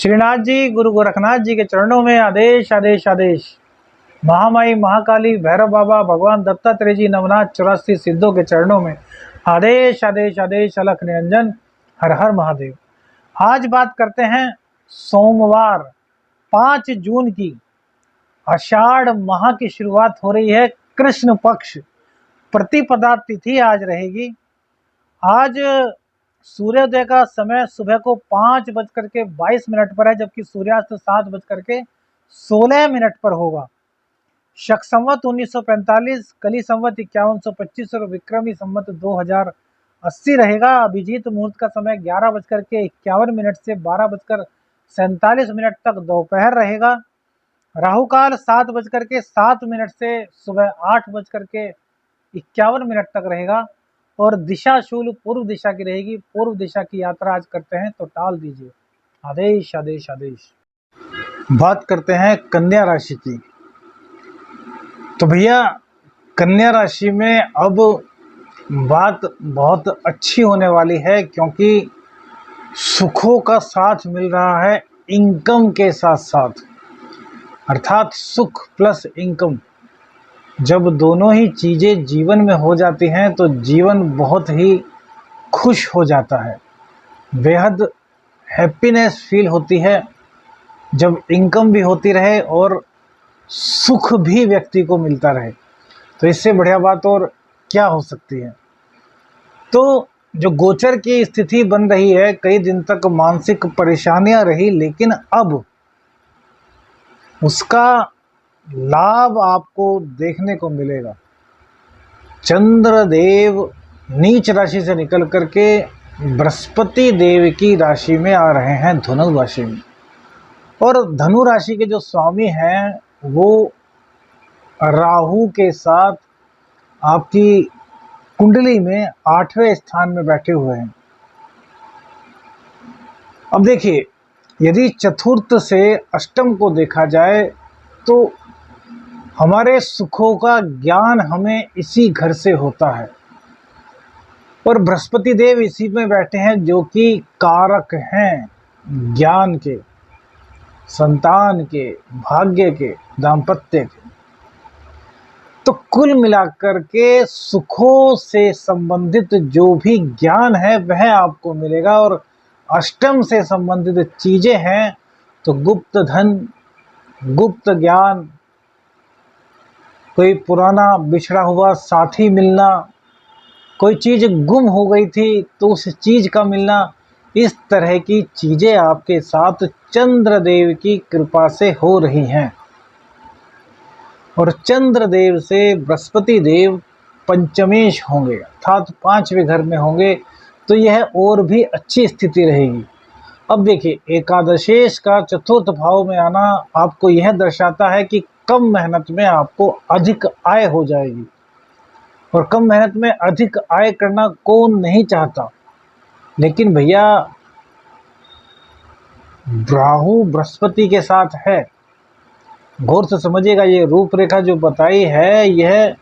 श्रीनाथ जी, गुरु गोरखनाथ जी के चरणों में आदेश आदेश आदेश। महामाई महाकाली भैरव बाबा भगवान दत्तात्रेय जी नवनाथ 84 सिद्धों के चरणों में आदेश आदेश आदेश। अलख निरंजन, हर हर महादेव। आज बात करते हैं सोमवार 5 जून की। आषाढ़ माह की शुरुआत हो रही है। कृष्ण पक्ष प्रतिपदा तिथि आज रहेगी। आज सूर्योदय का समय सुबह को 5:22 पर है, जबकि सूर्यास्त 7:16 पर होगा। शक संवत 1945, कली संवत 5125 और विक्रमी संवत 2080 रहेगा। अभिजीत मुहूर्त का समय 11:51 से 12:47 तक दोपहर रहेगा। राहु काल 7:07 से सुबह 8:51 तक रहेगा और दिशा शूल पूर्व दिशा की रहेगी। पूर्व दिशा की यात्रा आज करते हैं तो टाल दीजिए। आदेश आदेश आदेश। बात करते हैं कन्या राशि की। तो भैया, कन्या राशि में अब बात बहुत अच्छी होने वाली है, क्योंकि सुखों का साथ मिल रहा है इनकम के साथ साथ, अर्थात सुख प्लस इनकम। जब दोनों ही चीज़ें जीवन में हो जाती हैं तो जीवन बहुत ही खुश हो जाता है, बेहद हैप्पीनेस फील होती है जब इनकम भी होती रहे और सुख भी व्यक्ति को मिलता रहे। तो इससे बढ़िया बात और क्या हो सकती है। तो जो गोचर की स्थिति बन रही है, कई दिन तक मानसिक परेशानियां रही, लेकिन अब उसका लाभ आपको देखने को मिलेगा। चंद्रदेव नीच राशि से निकल करके बृहस्पति देव की राशि में आ रहे हैं, धनु राशि में। और धनु राशि के जो स्वामी हैं वो राहु के साथ आपकी कुंडली में 8वें स्थान में बैठे हुए हैं। अब देखिए, यदि चतुर्थ से अष्टम को देखा जाए तो हमारे सुखों का ज्ञान हमें इसी घर से होता है, और बृहस्पति देव इसी में बैठे हैं जो कि कारक हैं ज्ञान के, संतान के, भाग्य के, दाम्पत्य के। तो कुल मिलाकर के सुखों से संबंधित जो भी ज्ञान है वह आपको मिलेगा। और अष्टम से संबंधित चीजें हैं तो गुप्त धन, गुप्त ज्ञान, कोई पुराना बिछड़ा हुआ साथी मिलना, कोई चीज़ गुम हो गई थी तो उस चीज़ का मिलना, इस तरह की चीज़ें आपके साथ चंद्रदेव की कृपा से हो रही हैं। और चंद्रदेव से बृहस्पति देव पंचमेश होंगे, अर्थात 5वें घर में होंगे, तो यह और भी अच्छी स्थिति रहेगी। अब देखिए, एकादशेश का चतुर्थ भाव में आना आपको यह दर्शाता है कि कम मेहनत में आपको अधिक आय हो जाएगी। और कम मेहनत में अधिक आय करना कौन नहीं चाहता, लेकिन भैया राहु बृहस्पति के साथ है। गौर से समझिएगा, ये रूपरेखा जो बताई है यह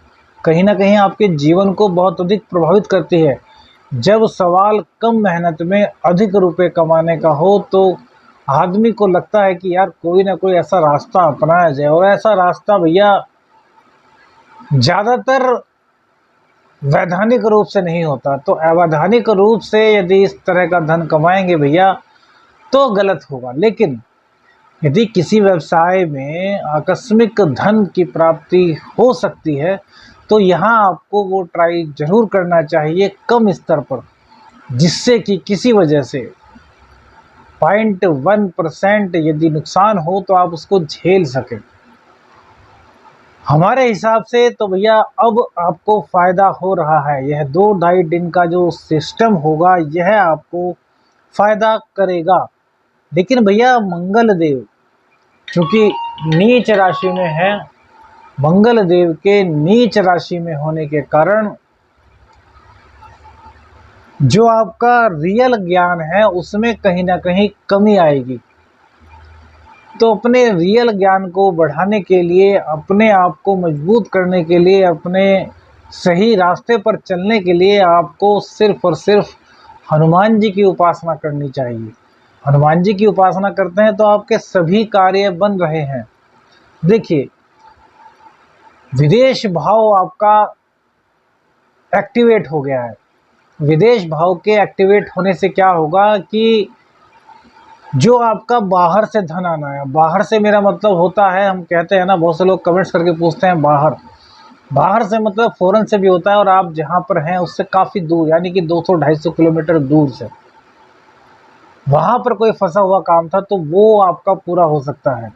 कहीं ना कहीं आपके जीवन को बहुत अधिक प्रभावित करती है। जब सवाल कम मेहनत में अधिक रुपए कमाने का हो तो आदमी को लगता है कि यार कोई ना कोई ऐसा रास्ता अपनाया जाए। और ऐसा रास्ता भैया ज़्यादातर वैधानिक रूप से नहीं होता। तो अवैधानिक रूप से यदि इस तरह का धन कमाएंगे भैया तो गलत होगा। लेकिन यदि किसी व्यवसाय में आकस्मिक धन की प्राप्ति हो सकती है तो यहाँ आपको वो ट्राई जरूर करना चाहिए कम स्तर पर, जिससे कि किसी वजह से 0.1% यदि नुकसान हो तो आप उसको झेल सकें। हमारे हिसाब से तो भैया अब आपको फ़ायदा हो रहा है। यह 2-2.5 दिन का जो सिस्टम होगा यह आपको फ़ायदा करेगा। लेकिन भैया मंगल देव चूँकि नीच राशि में है, मंगल देव के नीच राशि में होने के कारण जो आपका रियल ज्ञान है उसमें कहीं ना कहीं कमी आएगी। तो अपने रियल ज्ञान को बढ़ाने के लिए, अपने आप को मजबूत करने के लिए, अपने सही रास्ते पर चलने के लिए आपको सिर्फ और सिर्फ हनुमान जी की उपासना करनी चाहिए। हनुमान जी की उपासना करते हैं तो आपके सभी कार्य बन रहे हैं। देखिए, विदेश भाव आपका एक्टिवेट हो गया है। विदेश भाव के एक्टिवेट होने से क्या होगा कि जो आपका बाहर से धन आना है, बाहर से मेरा मतलब होता है, हम कहते हैं ना, बहुत से लोग कमेंट्स करके पूछते हैं बाहर, बाहर से मतलब फॉरेन से भी होता है, और आप जहाँ पर हैं उससे काफ़ी दूर, यानी कि 200-250 किलोमीटर दूर से वहाँ पर कोई फंसा हुआ काम था, तो वो आपका पूरा हो सकता है।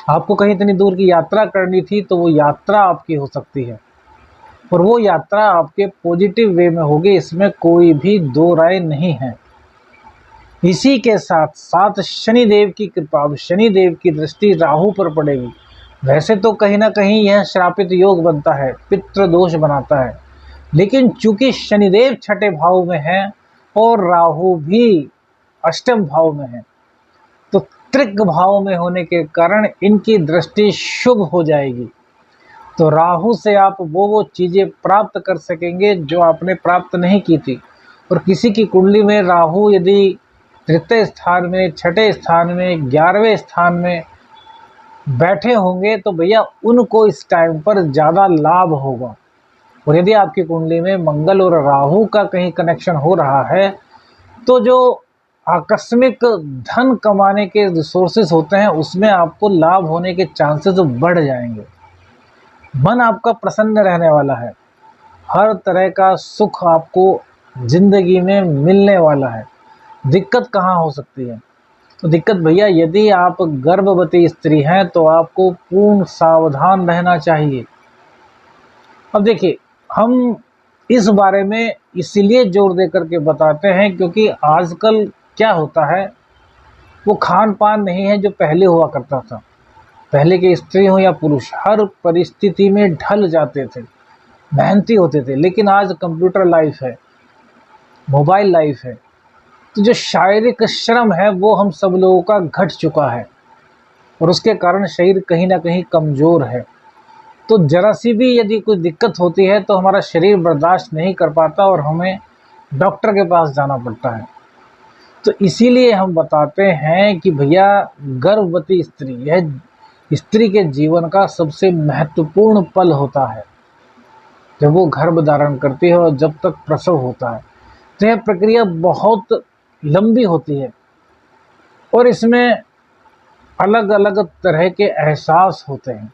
आपको कहीं इतनी दूर की यात्रा करनी थी, तो वो यात्रा आपकी हो सकती है, और वो यात्रा आपके पॉजिटिव वे में होगी, इसमें कोई भी दो राय नहीं है। इसी के साथ साथ शनिदेव की कृपा, शनिदेव की दृष्टि राहु पर पड़ेगी। वैसे तो कहीं ना कहीं यह श्रापित योग बनता है, पितृ दोष बनाता है, लेकिन चूंकि शनिदेव छठे भाव में है और राहु भी अष्टम भाव में है, तो त्रिक भाव में होने के कारण इनकी दृष्टि शुभ हो जाएगी। तो राहु से आप वो चीज़ें प्राप्त कर सकेंगे जो आपने प्राप्त नहीं की थी। और किसी की कुंडली में राहु यदि तृतीय स्थान में, छठे स्थान में, 11वें स्थान में बैठे होंगे तो भैया उनको इस टाइम पर ज़्यादा लाभ होगा। और यदि आपकी कुंडली में मंगल और राहु का कहीं कनेक्शन हो रहा है तो जो आकस्मिक धन कमाने के रिसोर्सेज होते हैं उसमें आपको लाभ होने के चांसेस बढ़ जाएंगे। मन आपका प्रसन्न रहने वाला है, हर तरह का सुख आपको जिंदगी में मिलने वाला है। दिक्कत कहाँ हो सकती है? तो दिक्कत भैया, यदि आप गर्भवती स्त्री हैं तो आपको पूर्ण सावधान रहना चाहिए। अब देखिए, हम इस बारे में इसलिए जोर दे करके बताते हैं क्योंकि आजकल क्या होता है, वो खान पान नहीं है जो पहले हुआ करता था। पहले के स्त्री हो या पुरुष, हर परिस्थिति में ढल जाते थे, मेहनती होते थे। लेकिन आज कंप्यूटर लाइफ है, मोबाइल लाइफ है, तो जो शारीरिक श्रम है वो हम सब लोगों का घट चुका है, और उसके कारण शरीर कहीं ना कहीं कमज़ोर है। तो जरा सी भी यदि कोई दिक्कत होती है तो हमारा शरीर बर्दाश्त नहीं कर पाता और हमें डॉक्टर के पास जाना पड़ता है। तो इसीलिए हम बताते हैं कि भैया, गर्भवती स्त्री, यह स्त्री के जीवन का सबसे महत्वपूर्ण पल होता है, जब वो गर्भ धारण करती है और जब तक प्रसव होता है। तो यह प्रक्रिया बहुत लंबी होती है और इसमें अलग अलग तरह के एहसास होते हैं,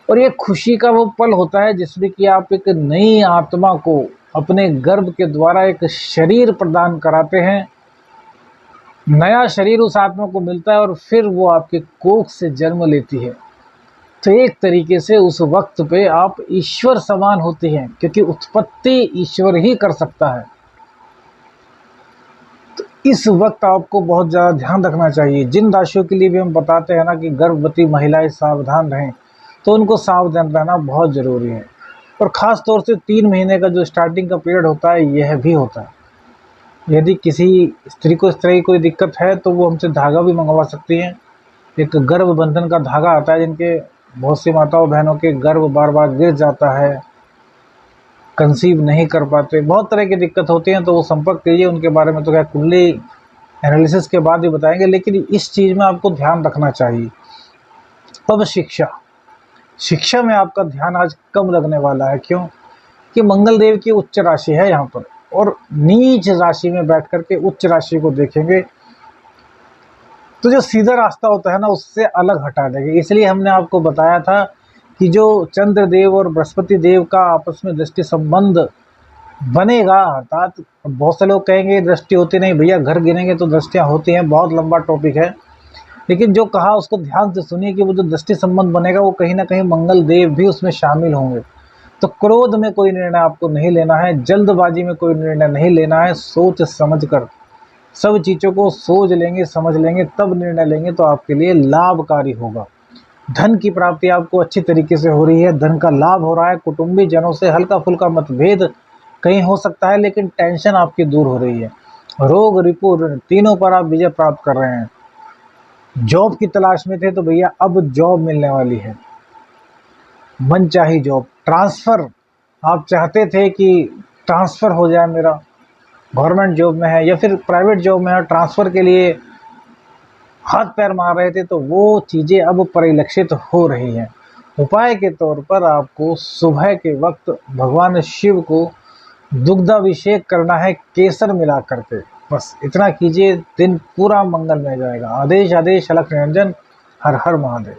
और ये खुशी का वो पल होता है जिसमें कि आप एक नई आत्मा को अपने गर्भ के द्वारा एक शरीर प्रदान कराते हैं। नया शरीर उस आत्मा को मिलता है और फिर वो आपके कोख से जन्म लेती है। तो एक तरीके से उस वक्त पे आप ईश्वर समान होते हैं, क्योंकि उत्पत्ति ईश्वर ही कर सकता है। तो इस वक्त आपको बहुत ज़्यादा ध्यान रखना चाहिए। जिन राशियों के लिए भी हम बताते हैं ना कि गर्भवती महिलाएं सावधान रहें, तो उनको सावधान रहना बहुत ज़रूरी है। और ख़ास तौर से 3 महीने का जो स्टार्टिंग का पीरियड होता है, यह भी होता है। यदि किसी स्त्री को इस तरह की कोई दिक्कत है तो वो हमसे धागा भी मंगवा सकती हैं। एक गर्भ बंधन का धागा आता है, जिनके बहुत सी माताओं बहनों के गर्भ बार बार गिर जाता है, कंसीव नहीं कर पाते, बहुत तरह की दिक्कत होती हैं, तो वो संपर्क कीजिए। उनके बारे में तो क्या कुंडली एनालिसिस के बाद ही बताएंगे, लेकिन इस चीज़ में आपको ध्यान रखना चाहिए। अब शिक्षा में आपका ध्यान आज कम लगने वाला है। क्यों? कि मंगल देव की उच्च राशि है यहाँ पर, और नीच राशि में बैठ करके उच्च राशि को देखेंगे तो जो सीधा रास्ता होता है ना, उससे अलग हटा देंगे। इसलिए हमने आपको बताया था कि जो चंद्रदेव और बृहस्पति देव का आपस में दृष्टि संबंध बनेगा, अर्थात बहुत से लोग कहेंगे दृष्टि होती नहीं भैया, घर गिनेंगे तो दृष्टियाँ होती हैं, बहुत लंबा टॉपिक है। लेकिन जो कहा उसको ध्यान से सुनिए कि वो जो दृष्टि संबंध बनेगा वो कहीं ना कहीं मंगल देव भी उसमें शामिल होंगे। तो क्रोध में कोई निर्णय आपको नहीं लेना है, जल्दबाजी में कोई निर्णय नहीं लेना है। सोच समझ कर सब चीज़ों को सोच लेंगे, समझ लेंगे, तब निर्णय लेंगे तो आपके लिए लाभकारी होगा। धन की प्राप्ति आपको अच्छी तरीके से हो रही है, धन का लाभ हो रहा है। कुटुंबी जनों से हल्का फुल्का मतभेद कहीं हो सकता है, लेकिन टेंशन आपकी दूर हो रही है। रोग रिपु तीनों पर आप विजय प्राप्त कर रहे हैं। जॉब की तलाश में थे तो भैया अब जॉब मिलने वाली है, मनचाही जॉब। ट्रांसफ़र आप चाहते थे कि ट्रांसफ़र हो जाए मेरा, गवर्नमेंट जॉब में है या फिर प्राइवेट जॉब में है, ट्रांसफ़र के लिए हाथ पैर मार रहे थे तो वो चीज़ें अब परिलक्षित हो रही हैं। उपाय के तौर पर आपको सुबह के वक्त भगवान शिव को दुग्धाभिषेक करना है केसर मिला करके। बस इतना कीजिए, दिन पूरा मंगलमय जाएगा। आदेश आदेश अलख निरंजन। हर हर महादेव।